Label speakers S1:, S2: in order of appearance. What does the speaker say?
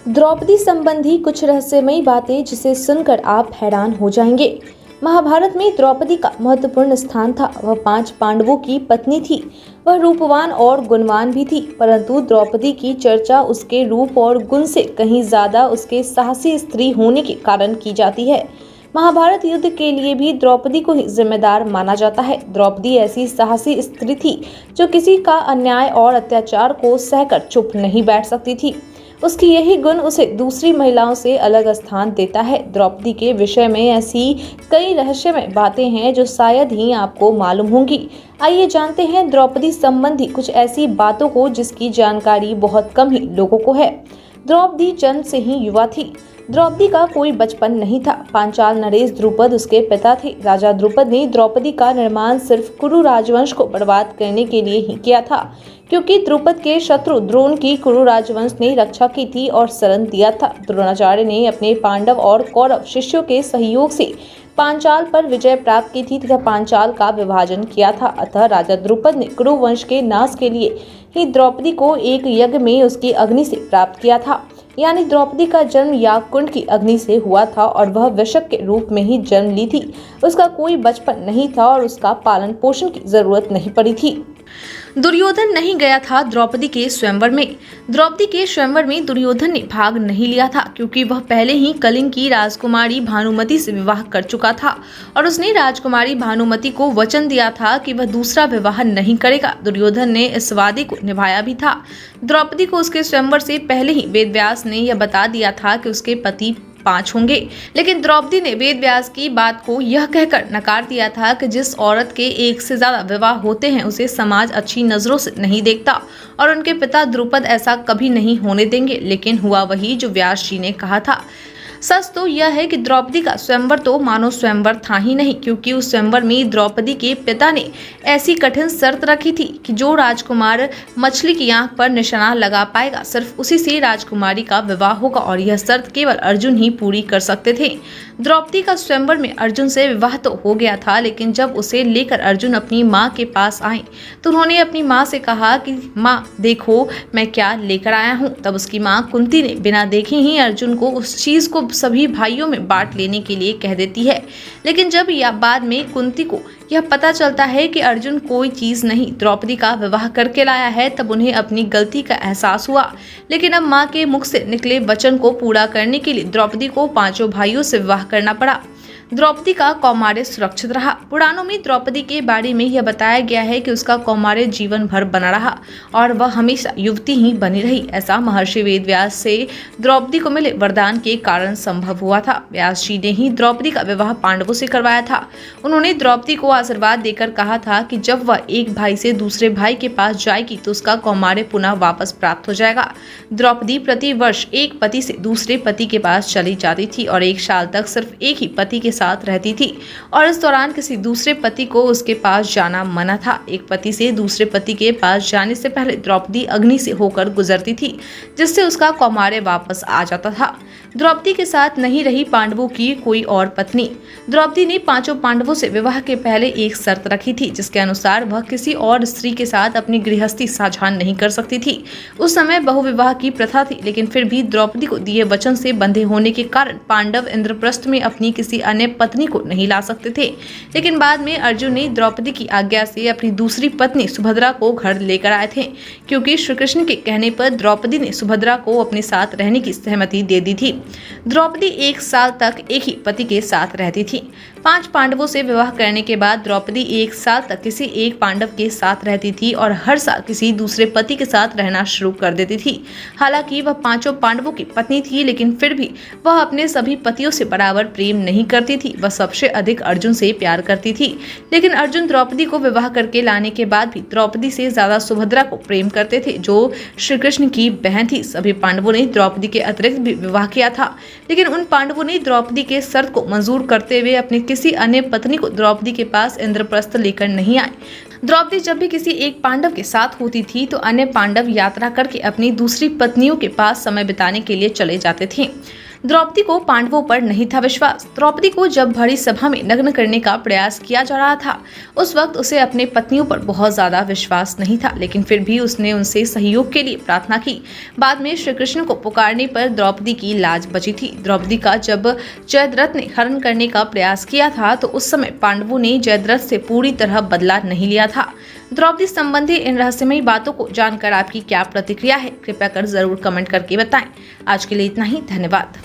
S1: द्रौपदी संबंधी कुछ रहस्यमयी बातें जिसे सुनकर आप हैरान हो जाएंगे। महाभारत में द्रौपदी का महत्वपूर्ण स्थान था। वह 5 पांडवों की पत्नी थी। वह रूपवान और गुणवान भी थी, परंतु द्रौपदी की चर्चा उसके रूप और गुण से कहीं ज्यादा उसके साहसी स्त्री होने के कारण की जाती है। महाभारत युद्ध के लिए भी द्रौपदी को ही जिम्मेदार माना जाता है। द्रौपदी ऐसी साहसी स्त्री थी जो किसी का अन्याय और अत्याचार को सहकर चुप नहीं बैठ सकती थी। उसकी यही गुण उसे दूसरी महिलाओं से अलग स्थान देता है। द्रौपदी के विषय में ऐसी कई रहस्यमय बातें हैं जो शायद ही आपको मालूम होंगी। आइए जानते हैं द्रौपदी संबंधी कुछ ऐसी बातों को जिसकी जानकारी बहुत कम ही लोगों को है। द्रौपदी जन्म से ही युवा थी। द्रौपदी का कोई बचपन नहीं था। पांचाल नरेश द्रुपद उसके पिता थे। राजा द्रुपद ने द्रौपदी का निर्माण सिर्फ कुरु राजवंश को बर्बाद करने के लिए ही किया था, क्योंकि द्रुपद के शत्रु द्रोण की कुरु राजवंश ने रक्षा की थी और शरण दिया था। द्रोणाचार्य ने अपने पांडव और कौरव शिष्यों के सहयोग से पांचाल पर विजय प्राप्त की थी तथा पांचाल का विभाजन किया था। अतः राजा द्रुपद ने कुरु वंश के नाश के लिए ही द्रौपदी को एक यज्ञ में उसकी अग्नि से प्राप्त किया था। यानी द्रौपदी का जन्म यागकुंड की अग्नि से हुआ था और वह वृषक के रूप में ही जन्म ली थी। उसका कोई बचपन नहीं था और उसका पालन पोषण की जरूरत नहीं पड़ी थी। दुर्योधन नहीं गया था द्रौपदी के स्वयंवर में। द्रौपदी के स्वयंवर में दुर्योधन ने भाग नहीं लिया था, क्योंकि वह पहले ही कलिंग की राजकुमारी भानुमति से विवाह कर चुका था और उसने राजकुमारी भानुमति को वचन दिया था कि वह दूसरा विवाह नहीं करेगा। दुर्योधन ने इस वादे को निभाया भी था। द्रौपदी को उसके स्वयंवर से पहले ही वेदव्यास ने यह बता दिया था कि उसके पति 5 होंगे, लेकिन द्रौपदी ने वेदव्यास की बात को यह कहकर नकार दिया था कि जिस औरत के एक से ज्यादा विवाह होते हैं उसे समाज अच्छी नजरों से नहीं देखता और उनके पिता द्रुपद ऐसा कभी नहीं होने देंगे। लेकिन हुआ वही जो व्यास जी ने कहा था। सच तो यह है कि द्रौपदी का स्वयंवर तो मानो स्वयंवर था ही नहीं, क्योंकि उस स्वयंवर में द्रौपदी के पिता ने ऐसी कठिन शर्त रखी थी कि जो राजकुमार मछली की आंख पर निशाना लगा पाएगा सिर्फ उसी से राजकुमारी का विवाह होगा, और यह शर्त केवल अर्जुन ही पूरी कर सकते थे। द्रौपदी का स्वयंवर में अर्जुन से विवाह तो हो गया था, लेकिन जब उसे लेकर अर्जुन अपनी माँ के पास आए तो उन्होंने अपनी माँ से कहा कि माँ देखो मैं क्या लेकर आया हूँ। तब उसकी माँ कुंती ने बिना देखे ही अर्जुन को उस चीज को सभी भाइयों में बांट लेने के लिए कह देती है। लेकिन जब या बाद में कुंती को यह पता चलता है कि अर्जुन कोई चीज नहीं द्रौपदी का विवाह करके लाया है, तब उन्हें अपनी गलती का एहसास हुआ। लेकिन अब माँ के मुख से निकले वचन को पूरा करने के लिए द्रौपदी को 5 भाइयों से विवाह करना पड़ा। द्रौपदी का कौमार्य सुरक्षित रहा। पुराणों में द्रौपदी के बारे में यह बताया गया है कि उसका कौमार्य जीवन भर बना रहा और वह हमेशा युवती ही बनी रही। ऐसा महर्षि वेदव्यास से द्रौपदी को मिले वरदान के कारण संभव हुआ था। व्यास जी ने ही द्रौपदी का विवाह पांडवों से करवाया था। उन्होंने द्रौपदी को आशीर्वाद देकर कहा था कि जब वह एक भाई से दूसरे भाई के पास जाएगी तो उसका कौमार्य पुनः वापस प्राप्त हो जाएगा। द्रौपदी प्रति वर्ष एक पति से दूसरे पति के पास चली जाती थी और 1 साल तक सिर्फ एक ही पति के साथ रहती थी और इस दौरान किसी दूसरे पति को उसके पास जाना मना था। एक पति से दूसरे पति के पास जाने से पहले द्रौपदी अग्नि से होकर गुजरती थी, जिससे उसका कौमार्य वापस आ जाता था। द्रौपदी के साथ नहीं रही पांडवों की कोई और पत्नी। द्रौपदी ने 5 पांडवों से विवाह के पहले एक शर्त रखी थी, जिसके अनुसार वह किसी और स्त्री के साथ अपनी गृहस्थी साझा नहीं कर सकती थी। उस समय बहुविवाह की प्रथा थी, लेकिन फिर भी द्रौपदी को दिए वचन से बंधे होने के कारण पांडव इंद्रप्रस्थ में अपनी किसी अन्य पत्नी को नहीं ला सकते थे। लेकिन बाद में अर्जुन ने द्रौपदी की आज्ञा से अपनी दूसरी पत्नी सुभद्रा को घर लेकर आए थे, क्योंकि श्री कृष्ण के कहने पर द्रौपदी ने सुभद्रा को अपने साथ रहने की सहमति दे दी थी। द्रौपदी 1 साल तक एक ही पति के साथ रहती थी। 5 पांडवों से विवाह करने के बाद द्रौपदी 1 साल तक किसी एक पांडव के साथ रहती थी और हर साल किसी दूसरे पति के साथ रहना शुरू कर देती थी। हालांकि वह 5 पांडवों की पत्नी थी, लेकिन फिर भी वह अपने सभी पतियों से बराबर प्रेम नहीं करती थी। वह सबसे अधिक अर्जुन से प्यार करती थी, लेकिन अर्जुन द्रौपदी को विवाह करके लाने के बाद भी द्रौपदी से ज्यादा सुभद्रा को प्रेम करते थे, जो श्री कृष्ण की बहन थी। सभी पांडवों ने द्रौपदी के अतिरिक्त भी विवाह किया था, लेकिन उन पांडवों ने द्रौपदी के शर्त को मंजूर करते हुए अपनी किसी अन्य पत्नी को द्रौपदी के पास इंद्रप्रस्थ लेकर नहीं आए। द्रौपदी जब भी किसी एक पांडव के साथ होती थी तो अन्य पांडव यात्रा करके अपनी दूसरी पत्नियों के पास समय बिताने के लिए चले जाते थे। द्रौपदी को पांडवों पर नहीं था विश्वास। द्रौपदी को जब भरी सभा में नग्न करने का प्रयास किया जा रहा था, उस वक्त उसे अपने पत्नियों पर बहुत ज्यादा विश्वास नहीं था, लेकिन फिर भी उसने उनसे सहयोग के लिए प्रार्थना की। बाद में श्री कृष्ण को पुकारने पर द्रौपदी की लाज बची थी। द्रौपदी का जब जयद्रथ ने हरण करने का प्रयास किया था, तो उस समय पांडवों ने जयद्रथ से पूरी तरह बदला नहीं लिया था। द्रौपदी संबंधी इन रहस्यमयी बातों को जानकर आपकी क्या प्रतिक्रिया है, कृपया कर जरूर कमेंट करके बताएं। आज के लिए इतना ही, धन्यवाद।